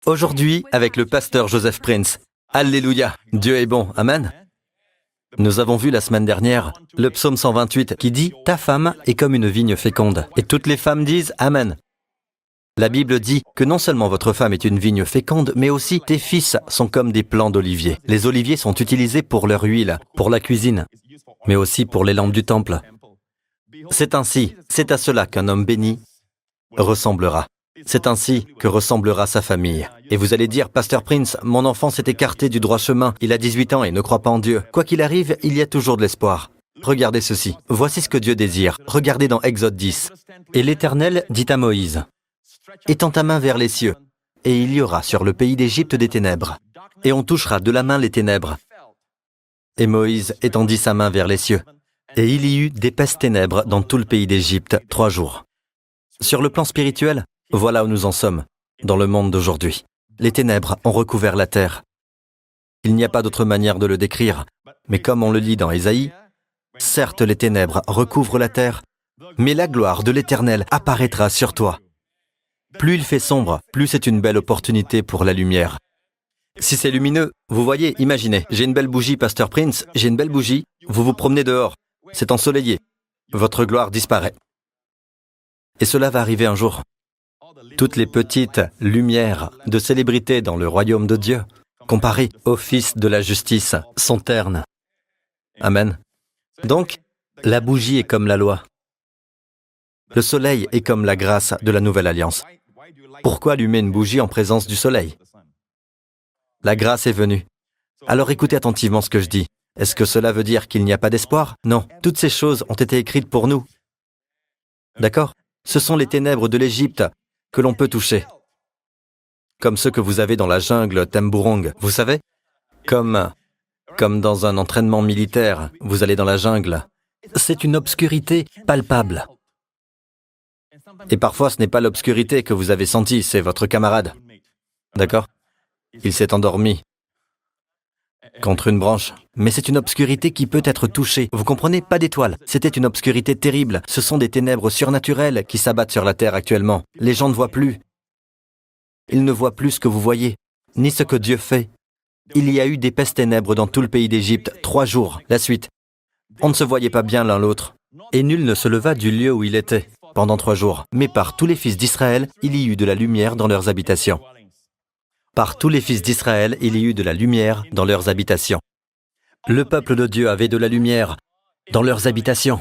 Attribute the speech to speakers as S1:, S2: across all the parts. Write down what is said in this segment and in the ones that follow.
S1: Aujourd'hui, avec le pasteur Joseph Prince. Alléluia, Dieu est bon, Amen. Nous avons vu la semaine dernière le psaume 128 qui dit « Ta femme est comme une vigne féconde ». Et toutes les femmes disent « Amen ». La Bible dit que non seulement votre femme est une vigne féconde, mais aussi tes fils sont comme des plants d'olivier. Les oliviers sont utilisés pour leur huile, pour la cuisine, mais aussi pour les lampes du temple. C'est ainsi, c'est à cela qu'un homme béni ressemblera. C'est ainsi que ressemblera sa famille. Et vous allez dire, Pasteur Prince, mon enfant s'est écarté du droit chemin, il a 18 ans et ne croit pas en Dieu. Quoi qu'il arrive, il y a toujours de l'espoir. Regardez ceci, voici ce que Dieu désire. Regardez dans Exode 10. Et l'Éternel dit à Moïse, « Étends ta main vers les cieux, et il y aura sur le pays d'Égypte des ténèbres, et on touchera de la main les ténèbres. » Et Moïse étendit sa main vers les cieux, et il y eut d'épaisses ténèbres dans tout le pays d'Égypte 3 jours. Sur le plan spirituel, voilà où nous en sommes, dans le monde d'aujourd'hui. Les ténèbres ont recouvert la terre. Il n'y a pas d'autre manière de le décrire, mais comme on le lit dans Ésaïe, certes les ténèbres recouvrent la terre, mais la gloire de l'Éternel apparaîtra sur toi. Plus il fait sombre, plus c'est une belle opportunité pour la lumière. Si c'est lumineux, vous voyez, imaginez, j'ai une belle bougie, Pasteur Prince, j'ai une belle bougie, vous vous promenez dehors, c'est ensoleillé, votre gloire disparaît. Et cela va arriver un jour. Toutes les petites lumières de célébrité dans le royaume de Dieu, comparées au Fils de la justice, sont ternes. Amen. Donc, la bougie est comme la loi. Le soleil est comme la grâce de la nouvelle alliance. Pourquoi allumer une bougie en présence du soleil? La grâce est venue. Alors écoutez attentivement ce que je dis. Est-ce que cela veut dire qu'il n'y a pas d'espoir? Non, toutes ces choses ont été écrites pour nous. D'accord? Ce sont les ténèbres de l'Égypte que l'on peut toucher. Comme ceux que vous avez dans la jungle Temburong, vous savez? Comme dans un entraînement militaire, vous allez dans la jungle. C'est une obscurité palpable. Et parfois, ce n'est pas l'obscurité que vous avez sentie, c'est votre camarade. D'accord? Il s'est endormi contre une branche. Mais c'est une obscurité qui peut être touchée. Vous comprenez? Pas d'étoiles. C'était une obscurité terrible. Ce sont des ténèbres surnaturelles qui s'abattent sur la terre actuellement. Les gens ne voient plus. Ils ne voient plus ce que vous voyez, ni ce que Dieu fait. Il y a eu d'épaisses ténèbres dans tout le pays d'Égypte, 3 jours, la suite. On ne se voyait pas bien l'un l'autre. Et nul ne se leva du lieu où il était, pendant 3 jours. Mais par tous les fils d'Israël, il y eut de la lumière dans leurs habitations. Par tous les fils d'Israël, il y eut de la lumière dans leurs habitations. Le peuple de Dieu avait de la lumière dans leurs habitations.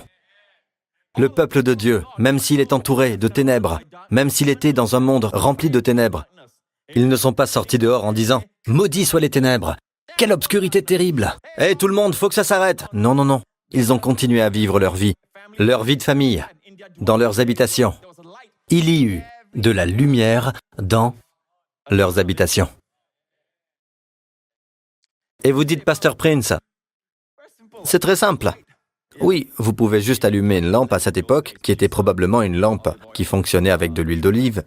S1: Le peuple de Dieu, même s'il est entouré de ténèbres, même s'il était dans un monde rempli de ténèbres, ils ne sont pas sortis dehors en disant « Maudits soient les ténèbres! Quelle obscurité terrible! Hé, tout le monde, faut que ça s'arrête !» Non, non, non. Ils ont continué à vivre leur vie de famille, dans leurs habitations. Il y eut de la lumière dans leurs habitations. Et vous dites, Pasteur Prince, c'est très simple. Oui, vous pouvez juste allumer une lampe à cette époque, qui était probablement une lampe qui fonctionnait avec de l'huile d'olive.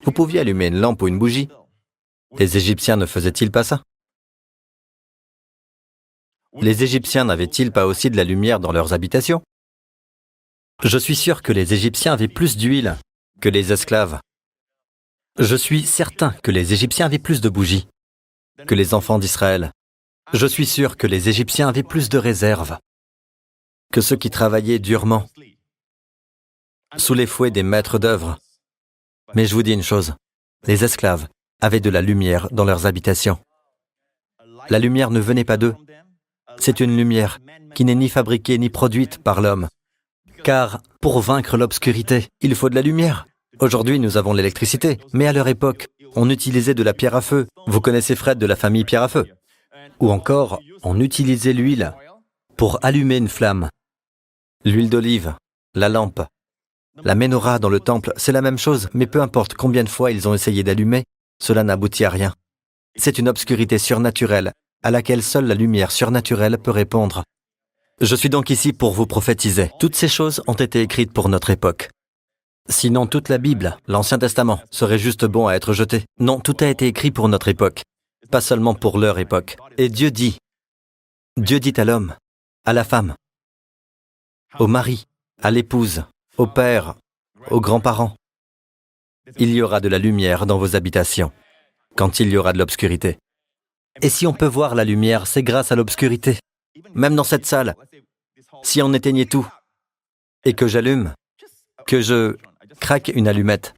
S1: Vous pouviez allumer une lampe ou une bougie. Les Égyptiens ne faisaient-ils pas ça? Les Égyptiens n'avaient-ils pas aussi de la lumière dans leurs habitations? Je suis sûr que les Égyptiens avaient plus d'huile que les esclaves. Je suis certain que les Égyptiens avaient plus de bougies que les enfants d'Israël. Je suis sûr que les Égyptiens avaient plus de réserves que ceux qui travaillaient durement sous les fouets des maîtres d'œuvre. Mais je vous dis une chose, les esclaves avaient de la lumière dans leurs habitations. La lumière ne venait pas d'eux. C'est une lumière qui n'est ni fabriquée ni produite par l'homme. Car pour vaincre l'obscurité, il faut de la lumière. Aujourd'hui, nous avons l'électricité, mais à leur époque, on utilisait de la pierre à feu. Vous connaissez Fred de la famille pierre à feu? Ou encore, on utilisait l'huile pour allumer une flamme. L'huile d'olive, la lampe, la menorah dans le temple, c'est la même chose, mais peu importe combien de fois ils ont essayé d'allumer, cela n'aboutit à rien. C'est une obscurité surnaturelle à laquelle seule la lumière surnaturelle peut répondre. Je suis donc ici pour vous prophétiser. Toutes ces choses ont été écrites pour notre époque. Sinon, toute la Bible, l'Ancien Testament, serait juste bon à être jeté. Non, tout a été écrit pour notre époque, pas seulement pour leur époque. Et Dieu dit à l'homme, à la femme, au mari, à l'épouse, au père, aux grands-parents, il y aura de la lumière dans vos habitations. quand il y aura de l'obscurité. Et si on peut voir la lumière, c'est grâce à l'obscurité. Même dans cette salle, si on éteignait tout et que j'allume, que je craque une allumette,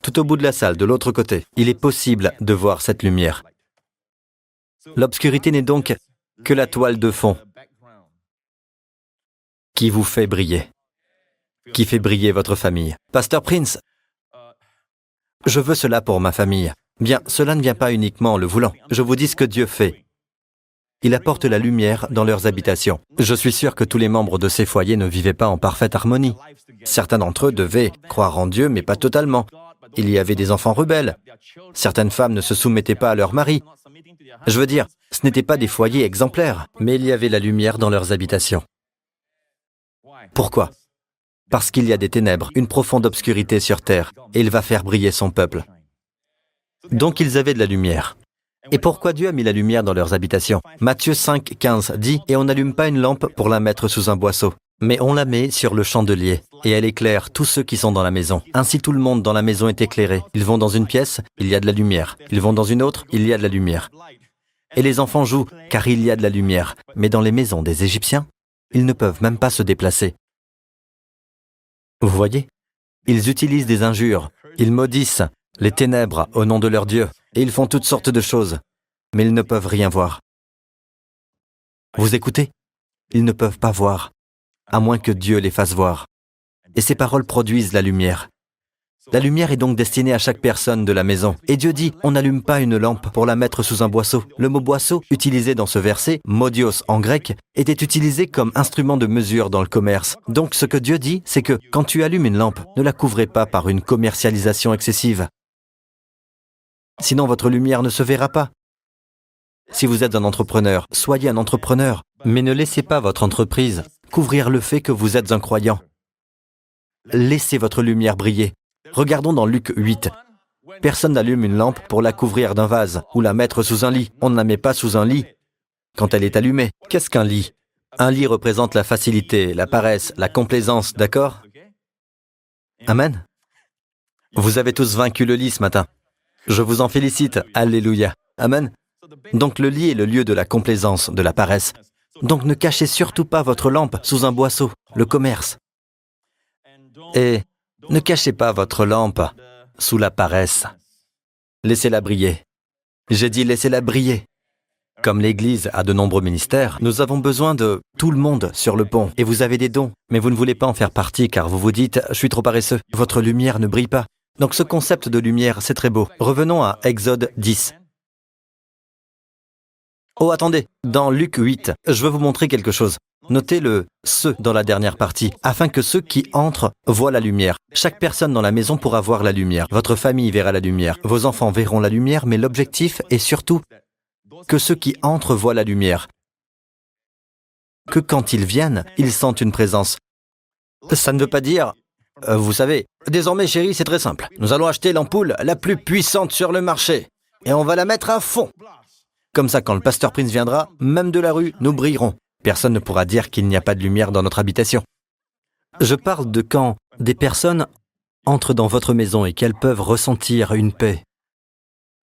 S1: tout au bout de la salle, de l'autre côté, il est possible de voir cette lumière. L'obscurité n'est donc que la toile de fond qui vous fait briller, qui fait briller votre famille. Pasteur Prince, je veux cela pour ma famille. Bien, cela ne vient pas uniquement en le voulant. Je vous dis ce que Dieu fait. Il apporte la lumière dans leurs habitations. Je suis sûr que tous les membres de ces foyers ne vivaient pas en parfaite harmonie. Certains d'entre eux devaient croire en Dieu, mais pas totalement. Il y avait des enfants rebelles. Certaines femmes ne se soumettaient pas à leur mari. Je veux dire, ce n'étaient pas des foyers exemplaires, mais il y avait la lumière dans leurs habitations. Pourquoi ? Parce qu'il y a des ténèbres, une profonde obscurité sur terre, et il va faire briller son peuple. Donc ils avaient de la lumière. Et pourquoi Dieu a mis la lumière dans leurs habitations ? Matthieu 5, 15 dit « Et on n'allume pas une lampe pour la mettre sous un boisseau, mais on la met sur le chandelier, et elle éclaire tous ceux qui sont dans la maison. Ainsi tout le monde dans la maison est éclairé. Ils vont dans une pièce, il y a de la lumière. Ils vont dans une autre, il y a de la lumière. Et les enfants jouent, car il y a de la lumière. Mais dans les maisons des Égyptiens, ils ne peuvent même pas se déplacer. » Vous voyez ? Ils utilisent des injures, ils maudissent les ténèbres au nom de leur Dieu, et ils font toutes sortes de choses, mais ils ne peuvent rien voir. Vous écoutez ? Ils ne peuvent pas voir, à moins que Dieu les fasse voir. Et ces paroles produisent la lumière. La lumière est donc destinée à chaque personne de la maison. Et Dieu dit, on n'allume pas une lampe pour la mettre sous un boisseau. Le mot boisseau, utilisé dans ce verset, modios en grec, était utilisé comme instrument de mesure dans le commerce. Donc ce que Dieu dit, c'est que quand tu allumes une lampe, ne la couvrez pas par une commercialisation excessive. Sinon votre lumière ne se verra pas. Si vous êtes un entrepreneur, soyez un entrepreneur, mais ne laissez pas votre entreprise couvrir le fait que vous êtes un croyant. Laissez votre lumière briller. Regardons dans Luc 8. Personne n'allume une lampe pour la couvrir d'un vase ou la mettre sous un lit. On ne la met pas sous un lit quand elle est allumée. Qu'est-ce qu'un lit ? Un lit représente la facilité, la paresse, la complaisance, d'accord ? Amen. Vous avez tous vaincu le lit ce matin. Je vous en félicite. Alléluia. Amen. Donc le lit est le lieu de la complaisance, de la paresse. Donc ne cachez surtout pas votre lampe sous un boisseau, le commerce. Et ne cachez pas votre lampe sous la paresse. Laissez-la briller. J'ai dit laissez-la briller. Comme l'Église a de nombreux ministères, nous avons besoin de tout le monde sur le pont. Et vous avez des dons, mais vous ne voulez pas en faire partie car vous vous dites « je suis trop paresseux ». Votre lumière ne brille pas. Donc ce concept de lumière, c'est très beau. Revenons à Exode 10. Oh, attendez, dans Luc 8, je veux vous montrer quelque chose. Notez le « ce » dans la dernière partie, afin que ceux qui entrent voient la lumière. Chaque personne dans la maison pourra voir la lumière. Votre famille verra la lumière. Vos enfants verront la lumière, mais l'objectif est surtout que ceux qui entrent voient la lumière. Que quand ils viennent, ils sentent une présence. Ça ne veut pas dire... vous savez, désormais chérie, c'est très simple. Nous allons acheter l'ampoule la plus puissante sur le marché. Et on va la mettre à fond. Comme ça, quand le pasteur Prince viendra, même de la rue, nous brillerons. Personne ne pourra dire qu'il n'y a pas de lumière dans notre habitation. Je parle de quand des personnes entrent dans votre maison et qu'elles peuvent ressentir une paix,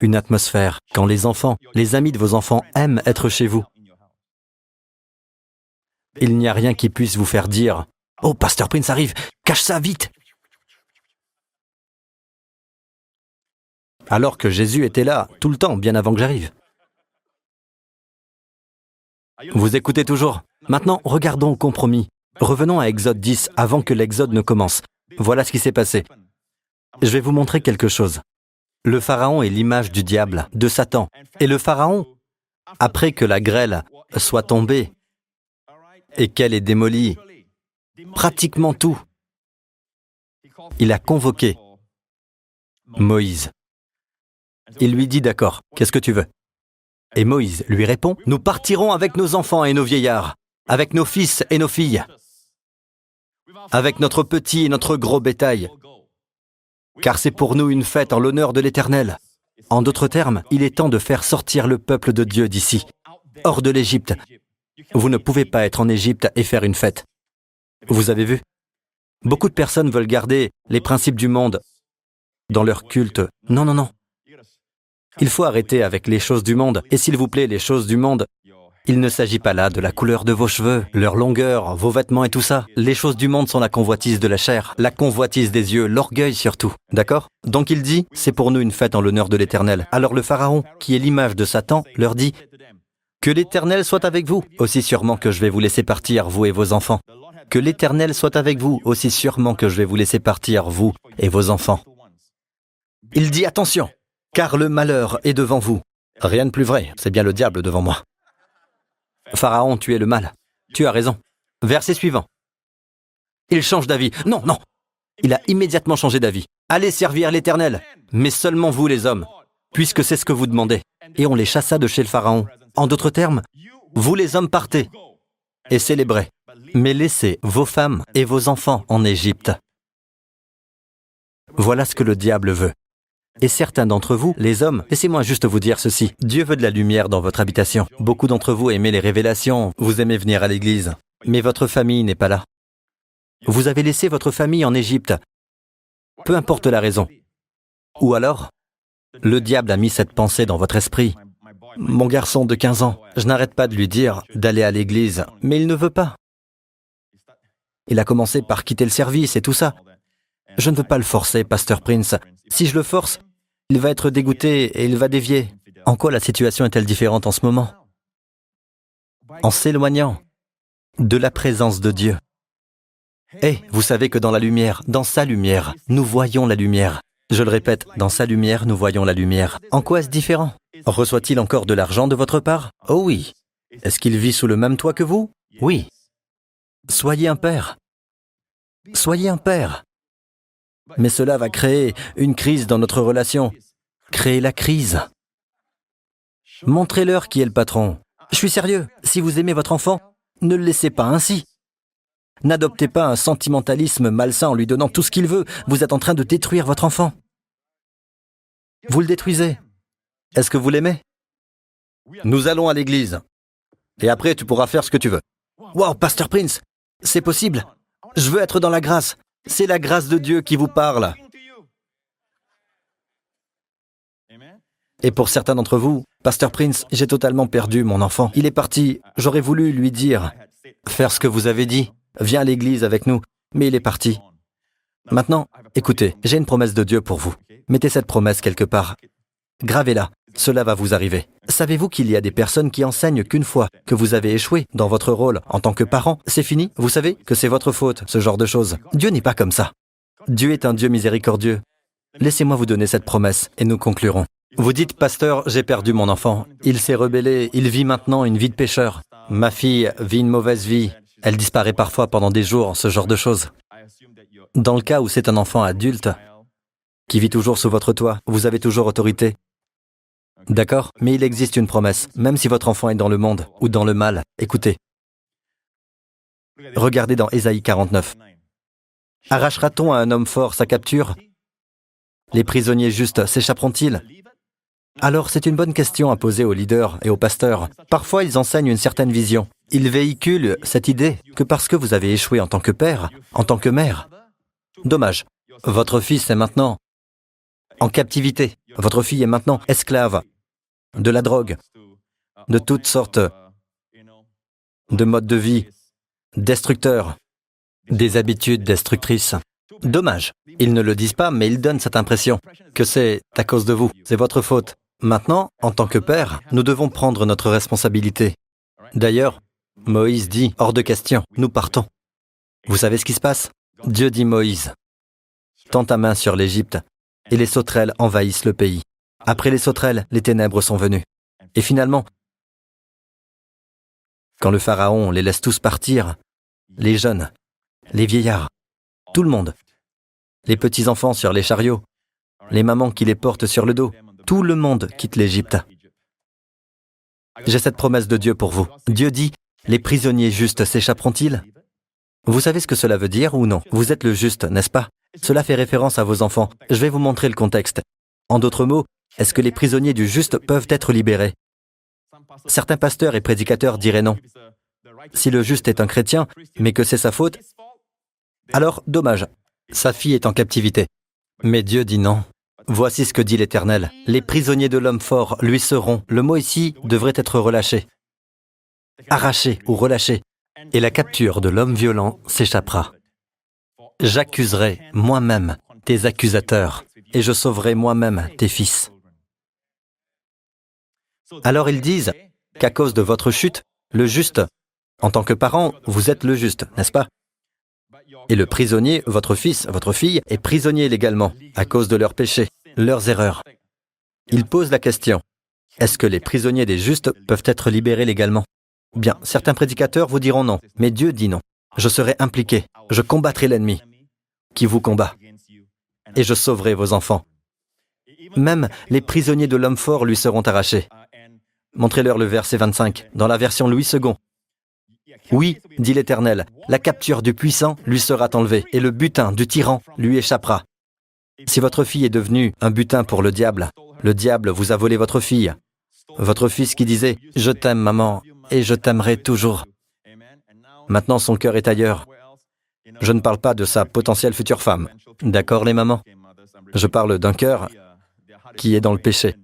S1: une atmosphère. Quand les enfants, les amis de vos enfants aiment être chez vous. Il n'y a rien qui puisse vous faire dire « Oh, pasteur Prince arrive, cache ça vite !» Alors que Jésus était là, tout le temps, bien avant que j'arrive. Vous écoutez toujours ? Maintenant, regardons au compromis. Revenons à Exode 10, avant que l'Exode ne commence. Voilà ce qui s'est passé. Je vais vous montrer quelque chose. Le Pharaon est l'image du diable, de Satan. Et le Pharaon, après que la grêle soit tombée et qu'elle ait démoli pratiquement tout, il a convoqué Moïse. Il lui dit « D'accord, qu'est-ce que tu veux ?» Et Moïse lui répond, « Nous partirons avec nos enfants et nos vieillards, avec nos fils et nos filles, avec notre petit et notre gros bétail, car c'est pour nous une fête en l'honneur de l'Éternel. » En d'autres termes, il est temps de faire sortir le peuple de Dieu d'ici, hors de l'Égypte. Vous ne pouvez pas être en Égypte et faire une fête. Vous avez vu ? Beaucoup de personnes veulent garder les principes du monde dans leur culte. Non, non, non. Il faut arrêter avec les choses du monde. Et s'il vous plaît, les choses du monde, il ne s'agit pas là de la couleur de vos cheveux, leur longueur, vos vêtements et tout ça. Les choses du monde sont la convoitise de la chair, la convoitise des yeux, l'orgueil surtout. D'accord? Donc il dit, c'est pour nous une fête en l'honneur de l'Éternel. Alors le Pharaon, qui est l'image de Satan, leur dit, que l'Éternel soit avec vous, aussi sûrement que je vais vous laisser partir, vous et vos enfants. Que l'Éternel soit avec vous, aussi sûrement que je vais vous laisser partir, vous et vos enfants. Il dit, attention, car le malheur est devant vous. Rien de plus vrai, c'est bien le diable devant moi. Pharaon, tu es le mal. Tu as raison. Verset suivant. Il change d'avis. Non, non. Il a immédiatement changé d'avis. Allez servir l'Éternel, mais seulement vous les hommes, puisque c'est ce que vous demandez. Et on les chassa de chez le Pharaon. En d'autres termes, vous les hommes partez et célébrez, mais laissez vos femmes et vos enfants en Égypte. Voilà ce que le diable veut. Et certains d'entre vous, les hommes, laissez-moi juste vous dire ceci. Dieu veut de la lumière dans votre habitation. Beaucoup d'entre vous aimez les révélations, vous aimez venir à l'église, mais votre famille n'est pas là. Vous avez laissé votre famille en Égypte, peu importe la raison. Ou alors, le diable a mis cette pensée dans votre esprit. Mon garçon de 15 ans, je n'arrête pas de lui dire d'aller à l'église, mais il ne veut pas. Il a commencé par quitter le service et tout ça. Je ne veux pas le forcer, Pasteur Prince. Si je le force, il va être dégoûté et il va dévier. En quoi la situation est-elle différente en ce moment? En s'éloignant de la présence de Dieu. Vous savez que dans la lumière, dans sa lumière, nous voyons la lumière. Je le répète, dans sa lumière, nous voyons la lumière. En quoi est-ce différent? Reçoit-il encore de l'argent de votre part? Oh oui. Est-ce qu'il vit sous le même toit que vous? Oui. Soyez un père. Soyez un père. Mais cela va créer une crise dans notre relation. Créer la crise. Montrez-leur qui est le patron. Je suis sérieux. Si vous aimez votre enfant, ne le laissez pas ainsi. N'adoptez pas un sentimentalisme malsain en lui donnant tout ce qu'il veut. Vous êtes en train de détruire votre enfant. Vous le détruisez. Est-ce que vous l'aimez? Nous allons à l'église. Et après, tu pourras faire ce que tu veux. Wow, Pasteur Prince, c'est possible. Je veux être dans la grâce. C'est la grâce de Dieu qui vous parle. Et pour certains d'entre vous, Pasteur Prince, j'ai totalement perdu mon enfant. Il est parti. J'aurais voulu lui dire, faire ce que vous avez dit. Viens à l'église avec nous. Mais il est parti. Maintenant, écoutez, j'ai une promesse de Dieu pour vous. Mettez cette promesse quelque part. Gravez-la. Cela va vous arriver. Savez-vous qu'il y a des personnes qui enseignent qu'une fois que vous avez échoué dans votre rôle en tant que parent, c'est fini? Vous savez que c'est votre faute, ce genre de choses. Dieu n'est pas comme ça. Dieu est un Dieu miséricordieux. Laissez-moi vous donner cette promesse et nous conclurons. Vous dites, pasteur, j'ai perdu mon enfant. Il s'est rebellé, il vit maintenant une vie de pécheur. Ma fille vit une mauvaise vie. Elle disparaît parfois pendant des jours, ce genre de choses. Dans le cas où c'est un enfant adulte qui vit toujours sous votre toit, vous avez toujours autorité. D'accord? Mais il existe une promesse, même si votre enfant est dans le monde ou dans le mal. Écoutez. Regardez dans Ésaïe 49. Arrachera-t-on à un homme fort sa capture? Les prisonniers justes s'échapperont-ils? Alors, c'est une bonne question à poser aux leaders et aux pasteurs. Parfois, ils enseignent une certaine vision. Ils véhiculent cette idée que parce que vous avez échoué en tant que père, en tant que mère, dommage, votre fils est maintenant en captivité. Votre fille est maintenant esclave de la drogue, de toutes sortes de modes de vie destructeurs, des habitudes destructrices. Dommage. Ils ne le disent pas, mais ils donnent cette impression que c'est à cause de vous, c'est votre faute. Maintenant, en tant que père, nous devons prendre notre responsabilité. D'ailleurs, Moïse dit, hors de question, nous partons. Vous savez ce qui se passe? Dieu dit Moïse, tends ta main sur l'Égypte, et les sauterelles envahissent le pays. Après les sauterelles, les ténèbres sont venues. Et finalement, quand le Pharaon les laisse tous partir, les jeunes, les vieillards, tout le monde, les petits-enfants sur les chariots, les mamans qui les portent sur le dos, tout le monde quitte l'Égypte. J'ai cette promesse de Dieu pour vous. Dieu dit, les prisonniers justes s'échapperont-ils? Vous savez ce que cela veut dire ou non? Vous êtes le juste, n'est-ce pas? Cela fait référence à vos enfants. Je vais vous montrer le contexte. En d'autres mots, est-ce que les prisonniers du juste peuvent être libérés? Certains pasteurs et prédicateurs diraient non. Si le juste est un chrétien, mais que c'est sa faute, alors dommage, sa fille est en captivité. Mais Dieu dit non. Voici ce que dit l'Éternel. Les prisonniers de l'homme fort lui seront. Le mot ici devrait être relâché, arraché ou relâché. Et la capture de l'homme violent s'échappera. J'accuserai moi-même tes accusateurs et je sauverai moi-même tes fils. Alors ils disent qu'à cause de votre chute, le juste, en tant que parent, vous êtes le juste, n'est-ce pas? Et le prisonnier, votre fils, votre fille, est prisonnier légalement, à cause de leurs péchés, leurs erreurs. Ils posent la question, est-ce que les prisonniers des justes peuvent être libérés légalement? Bien, certains prédicateurs vous diront non, mais Dieu dit non. Je serai impliqué, je combattrai l'ennemi qui vous combat, et je sauverai vos enfants. Même les prisonniers de l'homme fort lui seront arrachés. Montrez-leur le verset 25, dans la version Louis II. Oui, dit l'Éternel, la capture du puissant lui sera enlevée, et le butin du tyran lui échappera. Si votre fille est devenue un butin pour le diable vous a volé votre fille. Votre fils qui disait « Je t'aime, maman, et je t'aimerai toujours ». Maintenant, son cœur est ailleurs. Je ne parle pas de sa potentielle future femme. D'accord, les mamans? Je parle d'un cœur qui est dans le péché.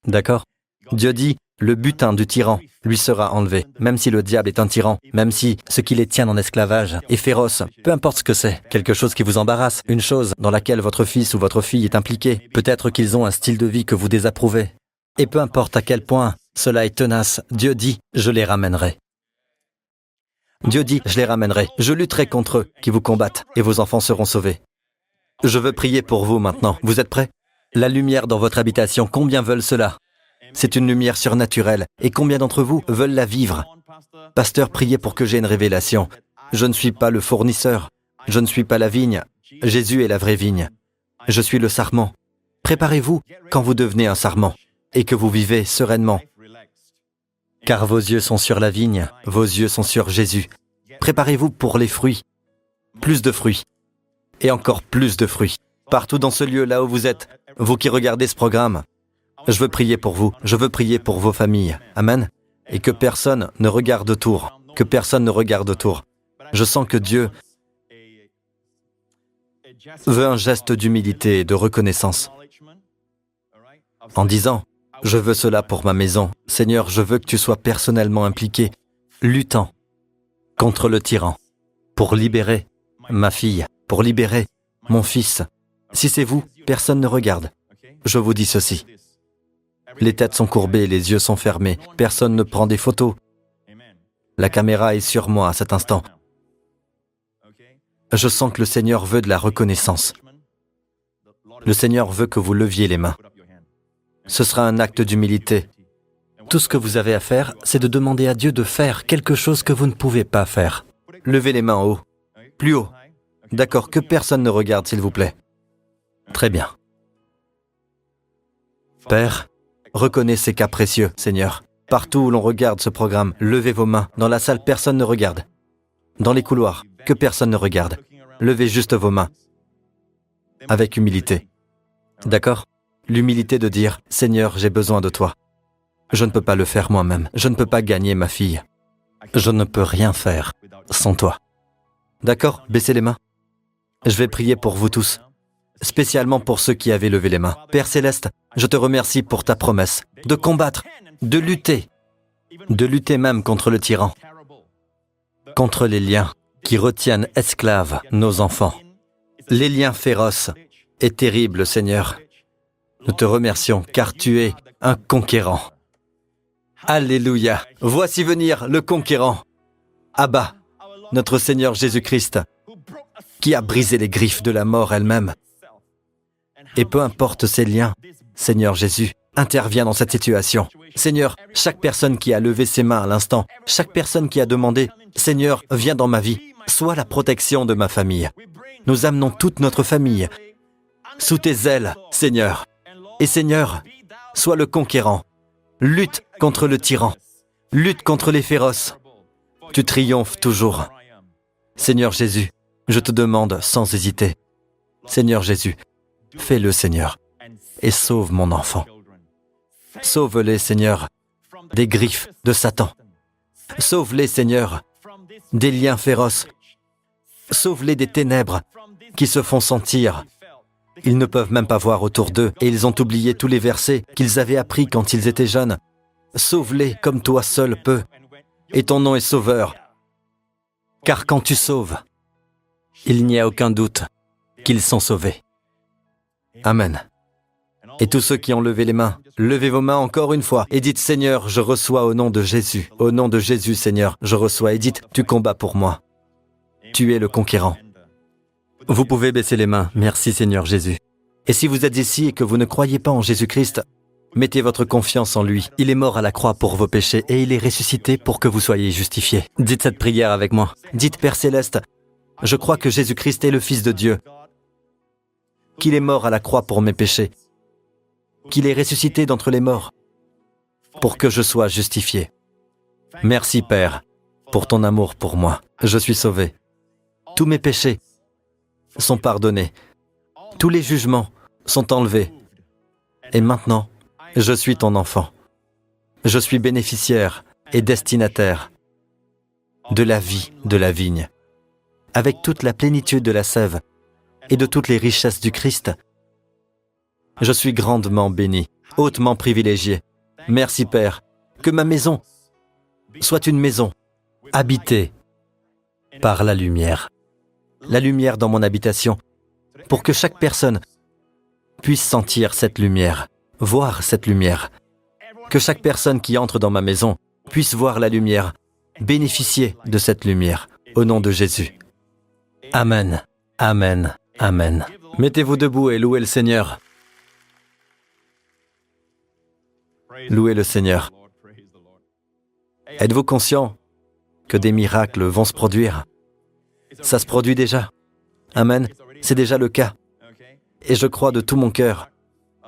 S1: D'accord? Dieu dit, le butin du tyran lui sera enlevé, même si le diable est un tyran, même si ce qui les tient en esclavage est féroce, peu importe ce que c'est, quelque chose qui vous embarrasse, une chose dans laquelle votre fils ou votre fille est impliqué, peut-être qu'ils ont un style de vie que vous désapprouvez. Et peu importe à quel point cela est tenace, Dieu dit, je les ramènerai. Dieu dit, je les ramènerai, je lutterai contre eux qui vous combattent, et vos enfants seront sauvés. Je veux prier pour vous maintenant, vous êtes prêts? La lumière dans votre habitation, combien veulent cela? C'est une lumière surnaturelle. Et combien d'entre vous veulent la vivre? Pasteur, priez pour que j'ai une révélation. Je ne suis pas le fournisseur. Je ne suis pas la vigne. Jésus est la vraie vigne. Je suis le sarment. Préparez-vous quand vous devenez un sarment et que vous vivez sereinement. Car vos yeux sont sur la vigne, vos yeux sont sur Jésus. Préparez-vous pour les fruits. Plus de fruits. Et encore plus de fruits. Partout dans ce lieu, là où vous êtes, vous qui regardez ce programme, je veux prier pour vous, je veux prier pour vos familles. Amen. Et que personne ne regarde autour, que personne ne regarde autour. Je sens que Dieu veut un geste d'humilité et de reconnaissance. En disant, je veux cela pour ma maison. Seigneur, je veux que tu sois personnellement impliqué, luttant contre le tyran, pour libérer ma fille, pour libérer mon fils. Si c'est vous, personne ne regarde. Je vous dis ceci. Les têtes sont courbées, les yeux sont fermés, personne ne prend des photos. La caméra est sur moi à cet instant. Je sens que le Seigneur veut de la reconnaissance. Le Seigneur veut que vous leviez les mains. Ce sera un acte d'humilité. Tout ce que vous avez à faire, c'est de demander à Dieu de faire quelque chose que vous ne pouvez pas faire. Levez les mains en haut. Plus haut. D'accord, que personne ne regarde, s'il vous plaît. Très bien. Père, reconnais ces cas précieux, Seigneur. Partout où l'on regarde ce programme, levez vos mains. Dans la salle, personne ne regarde. Dans les couloirs, que personne ne regarde. Levez juste vos mains. Avec humilité. D'accord? L'humilité de dire, Seigneur, j'ai besoin de toi. Je ne peux pas le faire moi-même. Je ne peux pas gagner ma fille. Je ne peux rien faire sans toi. D'accord? Baissez les mains. Je vais prier pour vous tous. Spécialement pour ceux qui avaient levé les mains. Père Céleste, je te remercie pour ta promesse de combattre, de lutter même contre le tyran, contre les liens qui retiennent esclaves nos enfants. Les liens féroces et terribles, Seigneur. Nous te remercions car tu es un conquérant. Alléluia. Voici venir le conquérant. Abba, notre Seigneur Jésus-Christ, qui a brisé les griffes de la mort elle-même. Et peu importe ces liens, Seigneur Jésus, interviens dans cette situation. Seigneur, chaque personne qui a levé ses mains à l'instant, chaque personne qui a demandé, Seigneur, viens dans ma vie, sois la protection de ma famille. Nous amenons toute notre famille sous tes ailes, Seigneur. Et Seigneur, sois le conquérant. Lutte contre le tyran. Lutte contre les féroces. Tu triomphes toujours. Seigneur Jésus, je te demande sans hésiter. Seigneur Jésus, fais-le, Seigneur, et sauve mon enfant. Sauve-les, Seigneur, des griffes de Satan. Sauve-les, Seigneur, des liens féroces. Sauve-les des ténèbres qui se font sentir, Ils ne peuvent même pas voir autour d'eux et ils ont oublié tous les versets qu'ils avaient appris quand ils étaient jeunes. Sauve-les comme toi seul peux. Et ton nom est Sauveur. Car quand tu sauves, il n'y a aucun doute qu'ils sont sauvés. Amen. Et tous ceux qui ont levé les mains, levez vos mains encore une fois et dites « Seigneur, je reçois au nom de Jésus. Au nom de Jésus, Seigneur, je reçois. » Et dites « Tu combats pour moi. Tu es le conquérant. » Vous pouvez baisser les mains. Merci Seigneur Jésus. Et si vous êtes ici et que vous ne croyez pas en Jésus-Christ, mettez votre confiance en lui. Il est mort à la croix pour vos péchés et il est ressuscité pour que vous soyez justifiés. Dites cette prière avec moi. Dites « Père Céleste, je crois que Jésus-Christ est le Fils de Dieu, qu'il est mort à la croix pour mes péchés, qu'il est ressuscité d'entre les morts pour que je sois justifié. Merci Père pour ton amour pour moi. Je suis sauvé. Tous mes péchés sont pardonnés. Tous les jugements sont enlevés. Et maintenant, je suis ton enfant. Je suis bénéficiaire et destinataire de la vie de la vigne, avec toute la plénitude de la sève et de toutes les richesses du Christ. Je suis grandement béni, hautement privilégié. Merci Père, que ma maison soit une maison habitée par la lumière dans mon habitation, pour que chaque personne puisse sentir cette lumière, voir cette lumière, que chaque personne qui entre dans ma maison puisse voir la lumière, bénéficier de cette lumière, au nom de Jésus. Amen, Amen, Amen. Mettez-vous debout et louez le Seigneur. Louez le Seigneur. Êtes-vous conscient que des miracles vont se produire? Ça se produit déjà. Amen. C'est déjà le cas. Et je crois de tout mon cœur.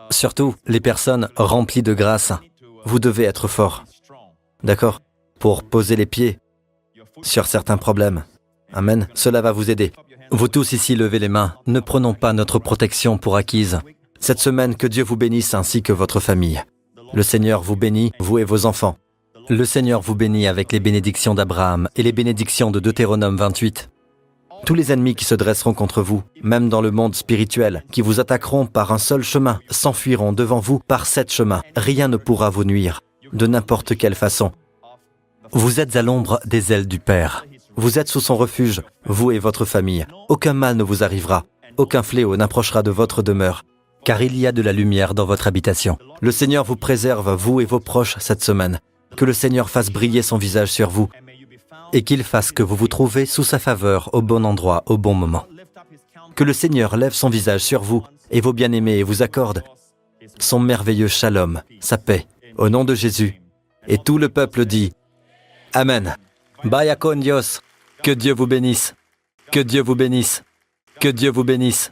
S1: Surtout, les personnes remplies de grâce. Vous devez être forts. D'accord? Pour poser les pieds sur certains problèmes. Amen. Cela va vous aider. Vous tous ici, levez les mains. Ne prenons pas notre protection pour acquise. Cette semaine, que Dieu vous bénisse ainsi que votre famille. Le Seigneur vous bénit, vous et vos enfants. Le Seigneur vous bénit avec les bénédictions d'Abraham et les bénédictions de Deutéronome 28. Tous les ennemis qui se dresseront contre vous, même dans le monde spirituel, qui vous attaqueront par un seul chemin, s'enfuiront devant vous par 7 chemins. Rien ne pourra vous nuire, de n'importe quelle façon. Vous êtes à l'ombre des ailes du Père. Vous êtes sous son refuge, vous et votre famille. Aucun mal ne vous arrivera, aucun fléau n'approchera de votre demeure, car il y a de la lumière dans votre habitation. Le Seigneur vous préserve, vous et vos proches, cette semaine. Que le Seigneur fasse briller son visage sur vous et qu'il fasse que vous vous trouvez sous sa faveur au bon endroit, au bon moment. Que le Seigneur lève son visage sur vous et vos bien-aimés et vous accorde son merveilleux shalom, sa paix, au nom de Jésus. Et tout le peuple dit Amen. Vaya con Dios. Que Dieu vous bénisse. Que Dieu vous bénisse. Que Dieu vous bénisse.